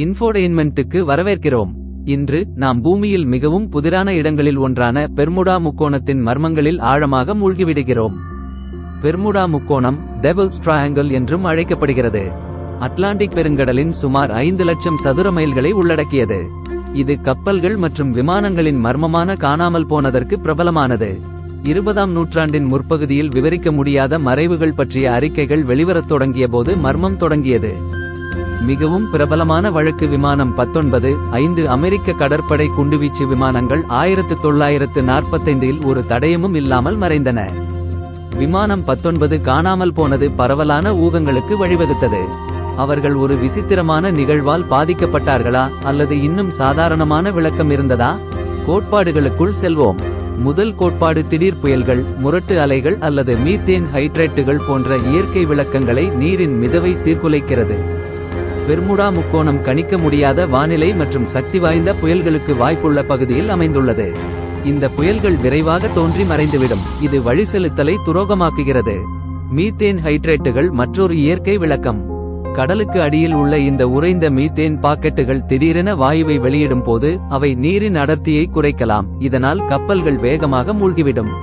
இன்ஃபோடெயின்மென்ட்டுக்கு வரவேற்கிறோம். இன்று நாம் பூமியில் மிகவும் புதிரான இடங்களில் ஒன்றான பெர்முடா முக்கோணத்தின் மர்மங்களில் ஆழமாக மூழ்கிவிடுகிறோம். பெர்முடா முக்கோணம் டெவில்ஸ் ட்ரையாங்கிள் என்றும் அழைக்கப்படுகிறது. அட்லாண்டிக் பெருங்கடலின் சுமார் 5 லட்சம் சதுர மைல்களை உள்ளடக்கியது. இது கப்பல்கள் மற்றும் விமானங்களின் மர்மமான காணாமல் போனதற்கு பிரபலமானது. 20ஆம் நூற்றாண்டின் முற்பகுதியில் விவரிக்க முடியாத மறைவுகள் பற்றிய அறிக்கைகள் வெளிவரத் தொடங்கிய போது மர்மம் தொடங்கியது. மிகவும் பிரபலமான வழக்கு விமானம் 19 அமெரிக்க கடற்படை குண்டுவீச்சு விமானங்கள் 1945இல் ஒரு தடயமும் இல்லாமல் மறைந்தன. விமானம் 19 காணாமல் போனது பரவலான ஊகங்களுக்கு வழிவகுத்தது. அவர்கள் ஒரு விசித்திரமான நிகழ்வால் பாதிக்கப்பட்டார்களா அல்லது இன்னும் சாதாரணமான விளக்கம் இருந்ததா? கோட்பாடுகளுக்குள் செல்வோம். முதல் கோட்பாடு திடீர் புயல்கள், முரட்டு அலைகள் அல்லது மீத்தேன் ஹைட்ரேட்டுகள் போன்ற இயற்கை விளக்கங்களை நீரின் மிதவை சீர்குலைக்கிறது. பெர்முடா முக்கோணம் கணிக்க முடியாத வானிலை மற்றும் சக்தி வாய்ந்த புயல்களுக்கு வாய்ப்புள்ள பகுதியில் அமைந்துள்ளது. இந்த புயல்கள் விரைவாக தோன்றி மறைந்துவிடும். இது வழிசெலுத்தலை துரோகமாக்குகிறது. மீத்தேன் ஹைட்ரேட்டுகள் மற்றொரு இயற்கை விளக்கம். கடலுக்கு அடியில் உள்ள இந்த உறைந்த மீத்தேன் பாக்கெட்டுகள் திடீரென வாயுவை வெளியிடும் போது அவை நீரின் அடர்த்தியை குறைக்கலாம். இதனால் கப்பல்கள் வேகமாக மூழ்கிவிடும்.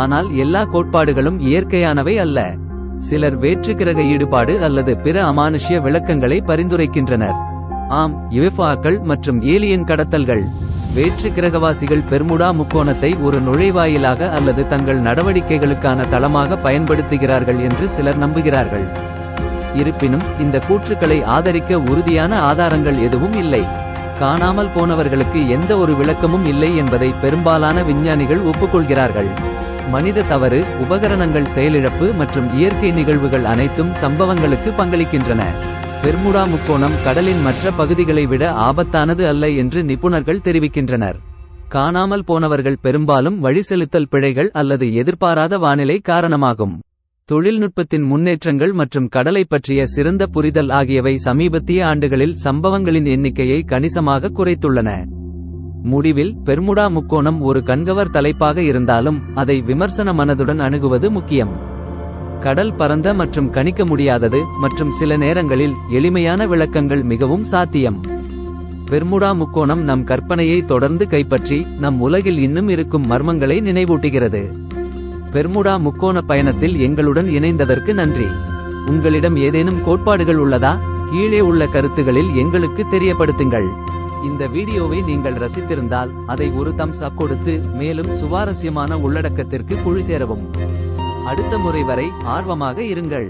ஆனால் எல்லா கோட்பாடுகளும் இயற்கையானவை அல்ல. சிலர் வேற்றுக்கிரக ஈடுபாடு அல்லது பிற அமானுஷ்ய விளக்கங்களை பரிந்துரைக்கின்றனர். ஆம், யுஎஃப்ஓக்கள் மற்றும் ஏலியன் கடத்தல்கள். வேற்று கிரகவாசிகள் பெர்முடா முக்கோணத்தை ஒரு நுழைவாயிலாக அல்லது தங்கள் நடவடிக்கைகளுக்கான தளமாக பயன்படுத்துகிறார்கள் என்று சிலர் நம்புகிறார்கள். இருப்பினும் இந்த கூற்றுக்களை ஆதரிக்க உறுதியான ஆதாரங்கள் எதுவும் இல்லை. காணாமல் போனவர்களுக்கு எந்த ஒரு விளக்கமும் இல்லை என்பதை பெரும்பாலான விஞ்ஞானிகள் ஒப்புக்கொள்கிறார்கள். மனித தவறு, உபகரணங்கள் செயலிழப்பு மற்றும் இயற்கை நிகழ்வுகள் அனைத்தும் சம்பவங்களுக்கு பங்களிக்கின்றன. பெர்முடா முக்கோணம் கடலின் மற்ற பகுதிகளை விட ஆபத்தானது அல்ல என்று நிபுணர்கள் தெரிவிக்கின்றனர். காணாமல் போனவர்கள் பெரும்பாலும் வழிசெலுத்தல் பிழைகள் அல்லது எதிர்பாராத வானிலை காரணமாகும். தொழில்நுட்பத்தின் முன்னேற்றங்கள் மற்றும் கடலை பற்றிய சிறந்த புரிதல் ஆகியவை சமீபத்திய ஆண்டுகளில் சம்பவங்களின் எண்ணிக்கையை கணிசமாக குறைத்துள்ளன. முடிவில் பெர்முடா முக்கோணம் ஒரு கண்கவர் தலைப்பாக இருந்தாலும் அதை விமர்சன மனதுடன் அணுகுவது முக்கியம். கடல் பரந்த மற்றும் கணிக்க முடியாதது மற்றும் சில நேரங்களில் எளிமையான விளக்கங்கள் மிகவும் சாத்தியம். பெர்முடா முக்கோணம் நம் கற்பனையை தொடர்ந்து கைப்பற்றி நம் உலகில் இன்னும் இருக்கும் மர்மங்களை நினைவூட்டுகிறது. பெர்முடா முக்கோண பயணத்தில் எங்களுடன் இணைந்ததற்கு நன்றி. உங்களிடம் ஏதேனும் கோட்பாடுகள் உள்ளதா? கீழே உள்ள கருத்துகளில் எங்களுக்கு தெரியப்படுத்துங்கள். இந்த வீடியோவை நீங்கள் ரசித்திருந்தால் அதை ஒரு தம்ஸ் அப் கொடுத்து மேலும் சுவாரஸ்யமான உள்ளடக்கத்திற்கு குழு சேரவும். அடுத்த முறை வரை ஆர்வமாக இருங்கள்.